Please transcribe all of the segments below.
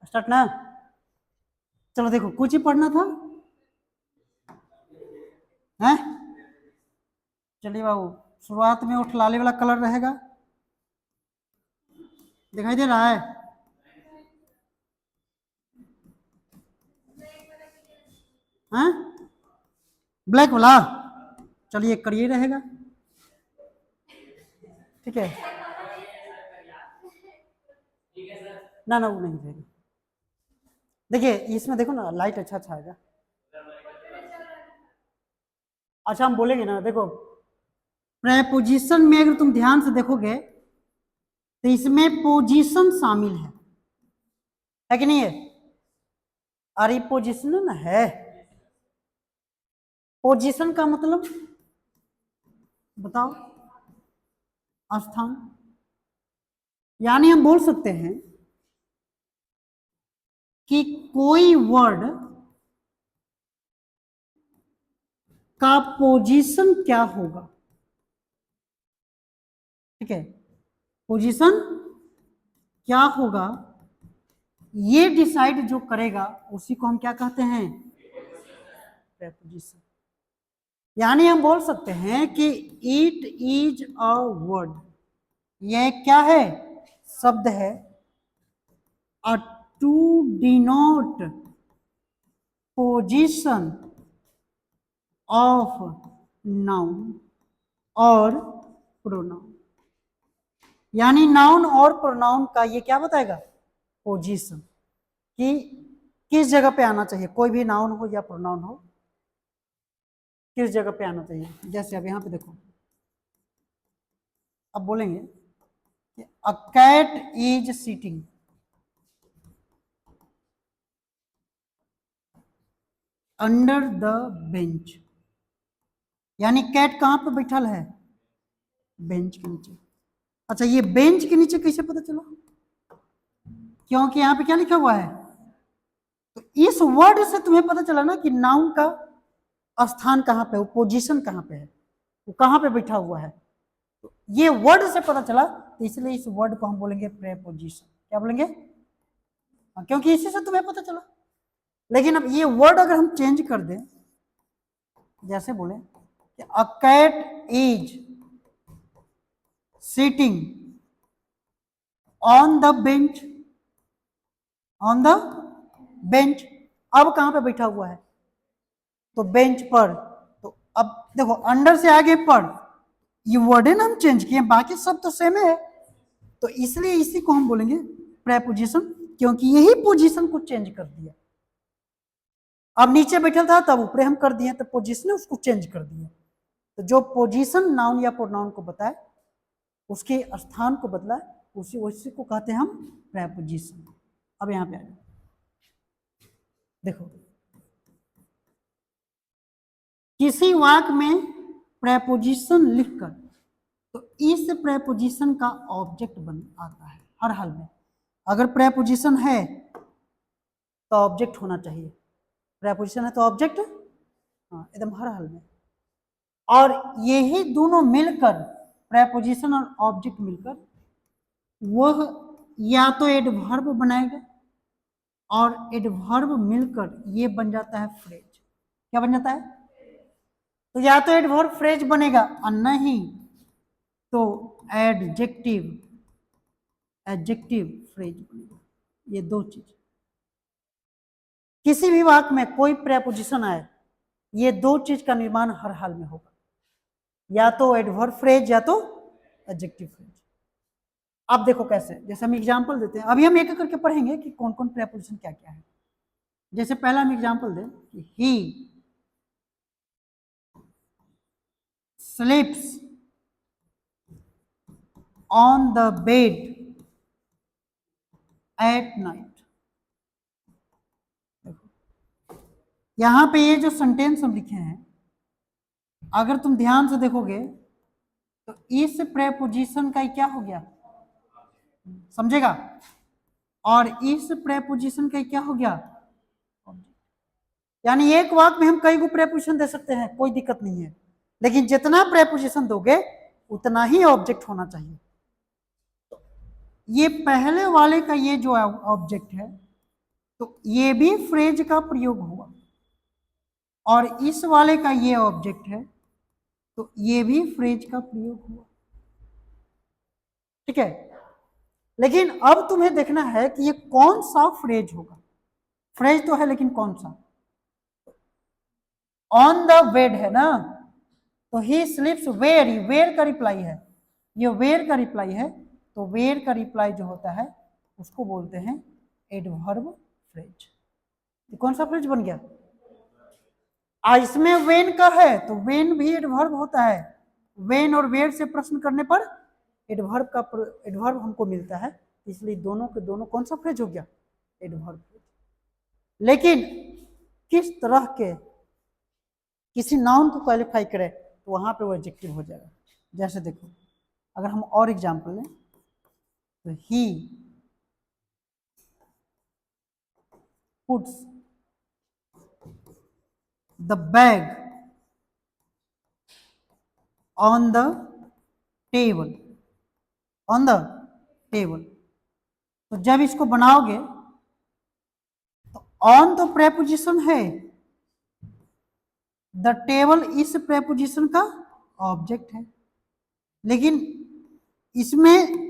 Start ना। चलो देखो, कुछ ही पढ़ना था है। चलिए बाबू, शुरुआत में उठ लाली वाला कलर रहेगा, दिखाई दे रहा है? हैं? ब्लैक वाला, चलिए करिए रहेगा, ठीक है ना? ना वो नहीं रहेगा। देखिए इसमें देखो ना, लाइट अच्छा अच्छा आएगा। अच्छा हम बोलेंगे ना, देखो प्रेपोजिशन में अगर तुम ध्यान से देखोगे तो इसमें पोजीशन शामिल है कि नहीं है? अरे पोजीशन ना है। पोजीशन का मतलब बताओ? स्थान। यानी हम बोल सकते हैं कि कोई वर्ड का पोजीशन क्या होगा, ठीक है? पोजीशन क्या होगा ये डिसाइड जो करेगा उसी को हम क्या कहते हैं? प्रेपोजिशन। यानी हम बोल सकते हैं कि इट इज अ वर्ड, यह क्या है? शब्द है। A to denote position of noun और प्रोनाउन। यानी नाउन और प्रोनाउन का ये क्या बताएगा? पोजीशन, कि किस जगह पे आना चाहिए, कोई भी नाउन हो या प्रोनाउन हो, किस जगह पे आना चाहिए। जैसे अब यहां पे देखो, अब बोलेंगे कि a cat is sitting, under the bench. यानी कैट कहां पे बैठल है? बेंच के नीचे। अच्छा ये बेंच के नीचे कैसे पता चला? क्योंकि यहां पे क्या लिखा हुआ है? तो इस वर्ड से तुम्हें पता चला ना कि नाउन का स्थान कहां पे है, पोजीशन कहां पे है, वो कहां पे बैठा हुआ है। तो ये वर्ड से पता चला, तो इसलिए इस वर्ड को हम बोलेंगे प्रेपोजिशन। क्या बोलेंगे? क्योंकि इसी से तुम्हें पता चला। लेकिन अब ये वर्ड अगर हम चेंज कर दें, जैसे बोले कि a cat is sitting on the bench, on the bench, अब कहां पे बैठा हुआ है? तो बेंच पर। तो अब देखो अंडर से आगे पर, ये वर्ड है ना हम चेंज किए, बाकी सब तो सेम है। तो इसलिए इसी को हम बोलेंगे प्रेपोजिशन, क्योंकि यही पोजीशन को चेंज कर दिया। अब नीचे बैठा था तब ऊपर हम कर दिए, तो पोजीशन उसको चेंज कर दिया। तो जो पोजीशन नाउन या प्रोनाउन को बताए, उसके स्थान को बदला, उसी को कहते हैं हम प्रेपोजिशन। अब यहां पे आ जाओ, देखो किसी वाक्य में प्रेपोजिशन लिखकर तो इस प्रेपोजिशन का ऑब्जेक्ट बन आता है हर हाल में। अगर प्रेपोजिशन है तो ऑब्जेक्ट होना चाहिए, प्रेपोजिशन है तो ऑब्जेक्ट, हाँ एकदम हर हाल में। और यही दोनों मिलकर, प्रेपोजिशन और ऑब्जेक्ट मिलकर, वह या तो एडवर्ब बनाएगा, और एडवर्ब मिलकर ये बन जाता है फ्रेज। क्या बन जाता है? तो या तो एडवर्ब फ्रेज बनेगा और नहीं तो एडजेक्टिव, एडजेक्टिव फ्रेज बनेगा। ये दो चीज, किसी भी वाक्य में कोई प्रेपोजिशन आए, ये दो चीज का निर्माण हर हाल में होगा, या तो एडवर्ब फ्रेज या तो एडजेक्टिव फ्रेज। अब देखो कैसे, जैसे हम एग्जांपल देते हैं, अभी हम एक एक करके पढ़ेंगे कि कौन कौन प्रेपोजिशन क्या क्या है। जैसे पहला हम एग्जांपल दें कि he sleeps on the bed at night. यहां पे ये जो सेंटेंस हम लिखे हैं, अगर तुम ध्यान से देखोगे तो इस प्रेपोजिशन का क्या हो गया, समझेगा? और इस प्रेपोजिशन का क्या हो गया? यानी एक वाक्य में हम कई गो प्रेपोजिशन दे सकते हैं, कोई दिक्कत नहीं है, लेकिन जितना प्रेपोजिशन दोगे उतना ही ऑब्जेक्ट होना चाहिए। तो ये पहले वाले का ये जो ऑब्जेक्ट है तो ये भी फ्रेज का प्रयोग हुआ, और इस वाले का ये ऑब्जेक्ट है, तो ये भी फ्रेज का प्रयोग हुआ। ठीक है, लेकिन अब तुम्हें देखना है कि ये कौन सा फ्रेज होगा। फ्रेज तो है लेकिन कौन सा। ऑन द बेड है ना, तो ही स्लीप्स वेयर, वेयर का रिप्लाई है, ये वेयर का रिप्लाई है, तो वेयर का रिप्लाई जो होता है उसको बोलते हैं एडवर्ब फ्रेज। ये कौन सा फ्रेज बन गया। इसमें वेन का है तो वेन भी एडवर्ब होता है, वेन और वेयर से प्रश्न करने पर एडवर्ब हमको मिलता है, इसलिए दोनों के दोनों कौन सा फ्रेज हो गया, एडवर्ब फ्रेज। लेकिन किस तरह के किसी नाउन को क्वालिफाई करे तो वहां पे वो एडजेक्टिव हो जाएगा। जैसे देखो, अगर हम और एग्जांपल लें तो he puts the bag on the table, on the table, तो जब इसको बनाओगे तो ऑन तो प्रेपोजिशन है, द टेबल इस प्रेपोजिशन का ऑब्जेक्ट है, लेकिन इसमें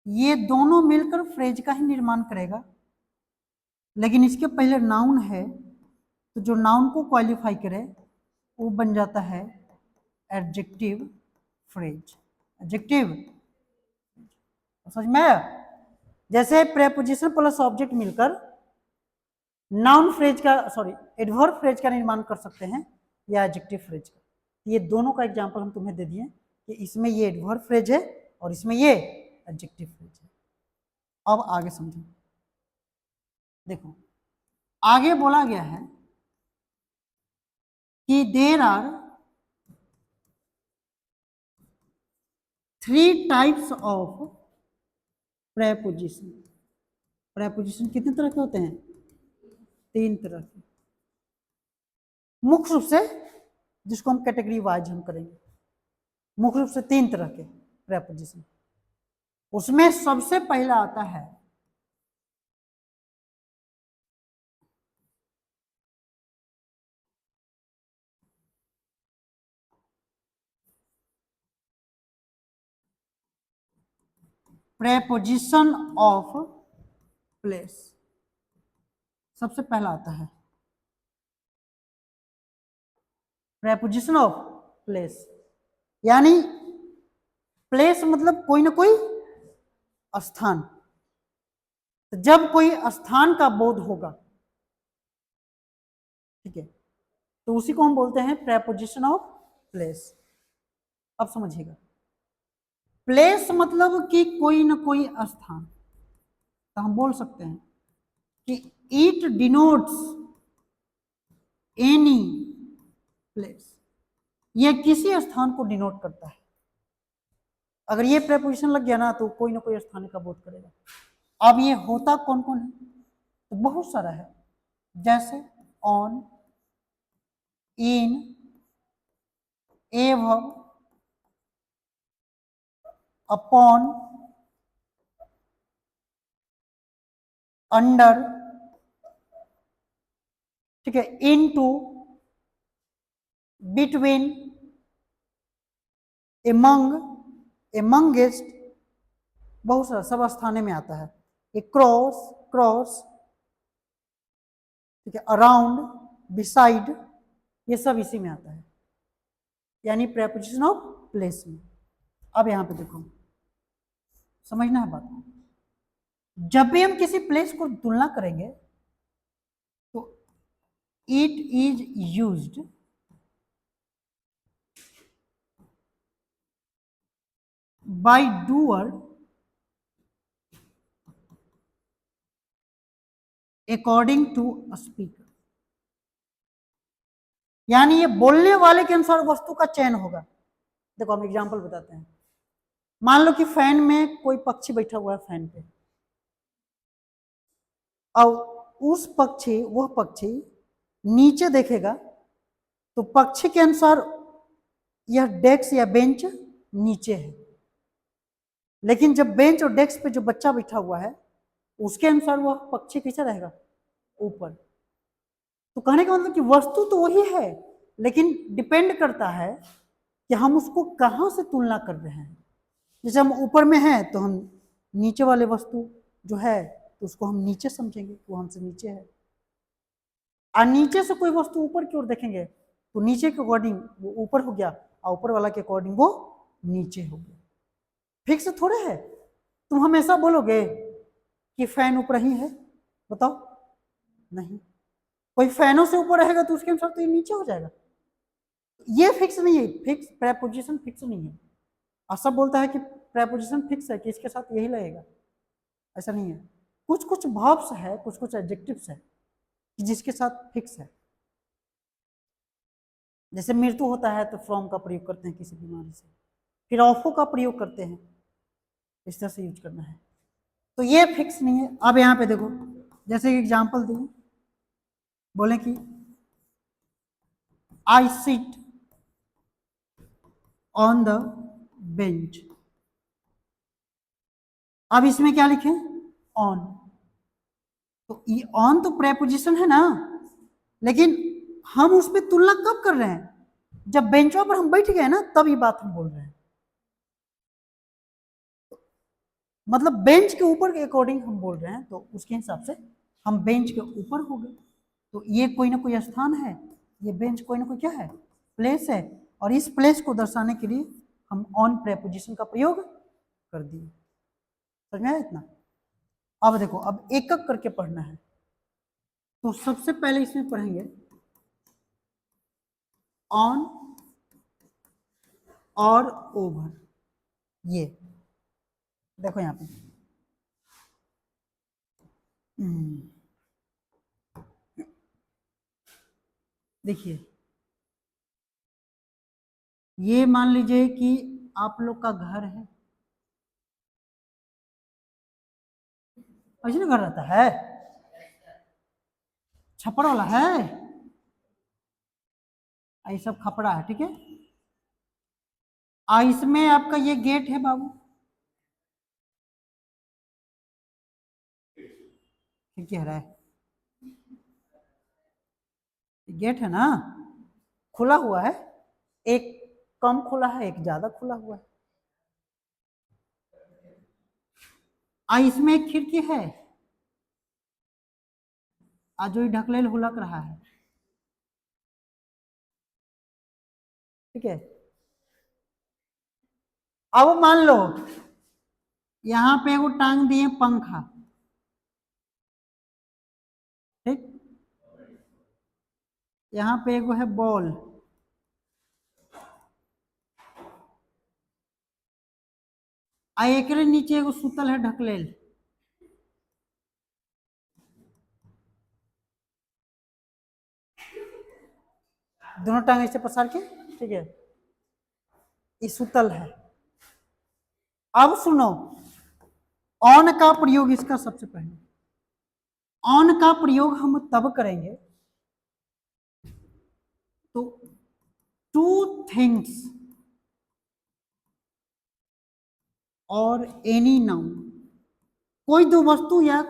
ये दोनों मिलकर फ्रेज का ही निर्माण करेगा, लेकिन इसके पहले नाउन है, तो जो नाउन को क्वालिफाई करे वो बन जाता है एडजेक्टिव फ्रेज। एडजेक्टिव समझ में आया। जैसे प्रेपोजिशन प्लस ऑब्जेक्ट मिलकर नाउन फ्रेज का, सॉरी एडवर्ब फ्रेज का निर्माण कर सकते हैं या एडजेक्टिव फ्रेज का। ये दोनों का एग्जांपल हम तुम्हें दे दिए कि इसमें ये एडवर्ब फ्रेज है और इसमें ये एडजेक्टिव फ्रेज है। अब आगे समझो, देखो आगे बोला गया है कि there are 3 types of preposition. Preposition कितने तरह के होते हैं, 3 तरह के, मुख्य रूप से जिसको हम कैटेगरी वाइज हम करेंगे, मुख्य रूप से 3 तरह के प्रेपोजिशन। उसमें सबसे पहला आता है प्रेपोजिशन ऑफ प्लेस। सबसे पहला आता है प्रेपोजिशन ऑफ प्लेस, यानी प्लेस मतलब कोई ना कोई स्थान। तो जब कोई स्थान का बोध होगा, ठीक है, तो उसी को हम बोलते हैं प्रेपोजिशन ऑफ प्लेस। अब समझिएगा, प्लेस मतलब कि कोई ना कोई स्थान, तो हम बोल सकते हैं कि इट डिनोट्स एनी प्लेस, यह किसी स्थान को डिनोट करता है। अगर ये प्रेपोजिशन लग गया ना तो कोई ना कोई स्थान का बोध करेगा। अब ये होता कौन कौन है, तो बहुत सारा है, जैसे ऑन, इन, एवं, अपॉन, अंडर, ठीक है, इनटू, बिटवीन, एमंग, एमंगेस्ट, बहुत सारा सब स्थाने में आता है। ये क्रॉस, क्रॉस, ठीक है, अराउंड, बिसाइड, ये सब इसी में आता है, यानी प्रेपोजिशन ऑफ प्लेस में। अब यहां पे देखो, समझना है बात को, जब भी हम किसी प्लेस को तुलना करेंगे तो it is used by doer according to speaker, यानी ये बोलने वाले के अनुसार वस्तु का चयन होगा। देखो हम एग्जांपल बताते हैं, मान लो कि फैन में कोई पक्षी बैठा हुआ है फैन पे, और उस पक्षी, वह पक्षी नीचे देखेगा तो पक्षी के अनुसार यह डेस्क या बेंच नीचे है, लेकिन जब बेंच और डेस्क पे जो बच्चा बैठा हुआ है उसके अनुसार वह पक्षी कैसा रहेगा, ऊपर। तो कहने का मतलब कि वस्तु तो वही है, लेकिन डिपेंड करता है कि हम उसको कहाँ से तुलना कर रहे हैं। जैसे हम ऊपर में हैं तो हम नीचे वाले वस्तु जो है तो उसको हम नीचे समझेंगे, वो हमसे नीचे है। और नीचे से कोई वस्तु ऊपर की ओर देखेंगे तो नीचे के अकॉर्डिंग वो ऊपर हो गया और ऊपर वाला के अकॉर्डिंग वो नीचे हो गया। फिक्स थोड़े है। तुम हमेशा बोलोगे कि फैन ऊपर ही है, बताओ, नहीं। कोई फैनों से ऊपर रहेगा तो उसके अनुसार तो ये नीचे हो जाएगा। ये फिक्स नहीं है, फिक्स प्रेपोजिशन फिक्स नहीं है। और सब बोलता है कि प्रेपोजिशन फिक्स है कि इसके साथ यही लगेगा, ऐसा नहीं है। कुछ कुछ वर्ब्स है, कुछ कुछ एडजेक्टिव्स है कि जिसके साथ फिक्स है। जैसे मृत्यु होता है तो फ्रॉम का प्रयोग करते हैं किसी बीमारी से, फिर ऑफो का प्रयोग करते हैं, इस तरह से यूज करना है। तो ये फिक्स नहीं है। अब यहाँ पे देखो, जैसे एग्जाम्पल दिए, बोले कि I sit on the bench. अब इसमें क्या लिखे, ऑन। तो ये ऑन तो प्रेपोजिशन है ना, लेकिन हम उस पर तुलना कब कर रहे हैं, जब बेंचों पर हम बैठ गए ना, तब ये बात हम बोल रहे हैं। मतलब बेंच के ऊपर के अकॉर्डिंग हम बोल रहे हैं, तो उसके हिसाब से हम बेंच के ऊपर हो गए। तो ये कोई ना कोई स्थान है, ये बेंच कोई ना कोई क्या है, प्लेस है, और इस प्लेस को दर्शाने के लिए हम ऑन प्रेपोजिशन का प्रयोग कर दिए। समझ में आया इतना? अब देखो, अब एक एक करके पढ़ना है। तो सबसे पहले इसमें पढ़ेंगे ऑन और ओवर। ये देखो यहाँ पे, देखिए, ये मान लीजिए कि आप लोग का घर है, ऐसे घर रहता है, छप्पड़ वाला है, ये सब खपड़ा है, ठीक है। इसमें आपका ये गेट है बाबू, ठीक कह रहा है, गेट है ना, खुला हुआ है, एक कम खुला है, एक ज्यादा खुला हुआ है। इसमें एक खिड़की है, आज जो ढकलेल हुलक रहा है, ठीक है। अब मान लो यहां पे वो टांग दिए पंखा, ठीक, यहाँ पे एगो है बॉल, एकरे नीचे एगो सुतल है ढकलेल। दोनों टांग ऐसे पसार के, ठीक है, ये सुतल है। अब सुनो, ऑन का प्रयोग इसका सबसे पहले, ऑन का प्रयोग हम तब करेंगे तो टू थिंग्स और एनी नाउन, कोई दो वस्तु या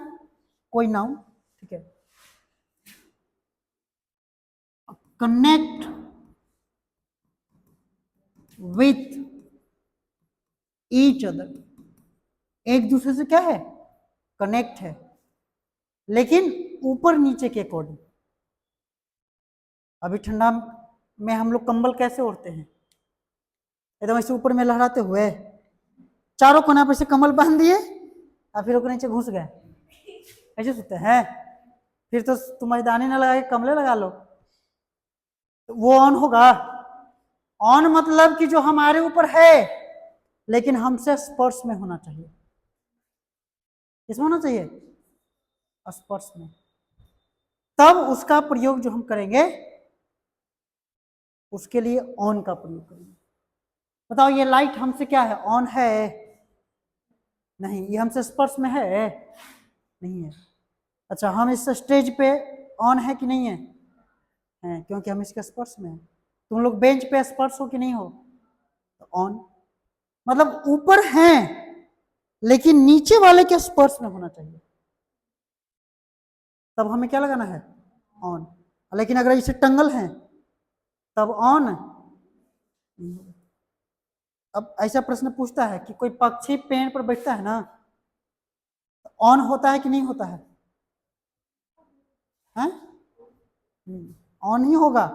कोई नाउन, ठीक है, कनेक्ट विथ ईच अदर, एक दूसरे से क्या है, कनेक्ट है, लेकिन ऊपर नीचे के अकॉर्डिंग। अभी ठंडा में हम लोग कंबल कैसे ओढ़ते हैं, एकदम ऐसे ऊपर में लहराते हुए, चारों कोना पे से कंबल बांध दिए और फिर ऊपर नीचे घुस गए, ऐसे सोते हैं। फिर तो तुम मर्दानी ना लगा के कमले लगा लो, तो वो ऑन होगा। ऑन मतलब कि जो हमारे ऊपर है लेकिन हमसे स्पर्श में होना चाहिए, किसमें होना चाहिए, स्पर्श में, तब उसका प्रयोग जो हम करेंगे उसके लिए ऑन का प्रयोग करेंगे। बताओ, ये लाइट हमसे क्या है, ऑन है, नहीं, ये हमसे स्पर्श में है, नहीं है। अच्छा, हम इस स्टेज पे ऑन है कि नहीं है, हैं, क्योंकि हम इसके स्पर्श में हैं। तुम लोग बेंच पे स्पर्श हो कि नहीं हो, तो ऑन मतलब ऊपर हैं लेकिन नीचे वाले के स्पर्श में होना चाहिए, तब हमें क्या लगाना है, ऑन। लेकिन अगर इसे टंगल है तब ऑन। अब ऐसा प्रश्न पूछता है कि कोई पक्षी पेड़ पर बैठता है ना, ऑन होता है कि नहीं होता है? हैं? ऑन ही होगा,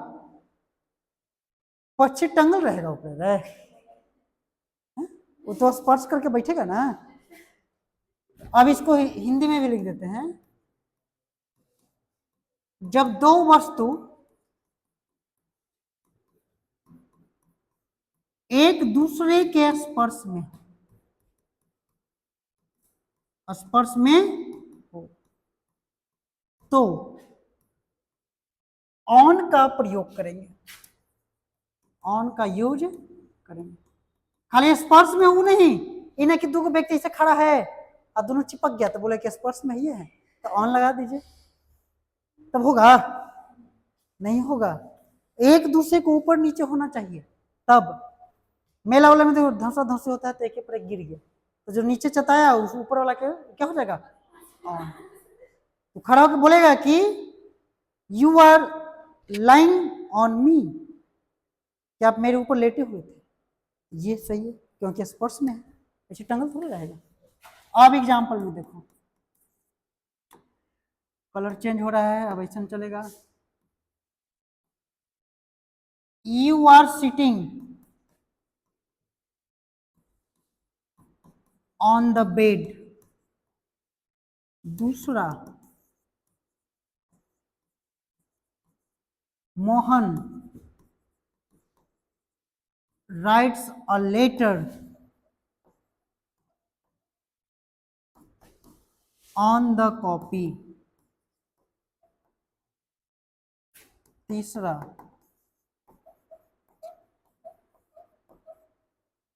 पक्षी टंगल रहेगा ऊपर रहे, वो तो स्पर्श करके बैठेगा ना। अब इसको हिंदी में भी लिख देते हैं। जब दो वस्तु एक दूसरे के स्पर्श में हो तो ऑन का प्रयोग करेंगे, ऑन का यूज करेंगे। खाली स्पर्श में हूं नहीं, इन्हें कि दो व्यक्ति से खड़ा है और दोनों चिपक गया तो बोले कि स्पर्श में ही है, तो ऑन लगा दीजिए, तब होगा? नहीं होगा, एक दूसरे को ऊपर नीचे होना चाहिए तब। मेला वाला में देखो धंसा धंसी होता है तो एक पर एक गिर गया, तो जो नीचे चताया उस ऊपर वाला के क्या हो जाएगा, ऑन। तो खड़ा होकर बोलेगा कि you are lying on me, क्या आप मेरे ऊपर लेटे हुए थे, ये सही है क्योंकि स्पर्श में है, ऐसे टंगल थोड़ी रहेगा। अब एग्जाम्पल में देखो, कलर चेंज हो रहा है, अब ऐसा चलेगा। You are sitting on the bed. दूसरा, Mohan writes a letter on the copy. तीसरा,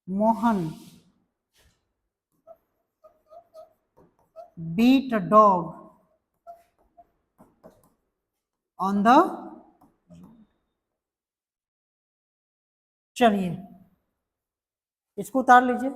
Mohan beat a dog on the। चलिए इसको उतार लीजिए।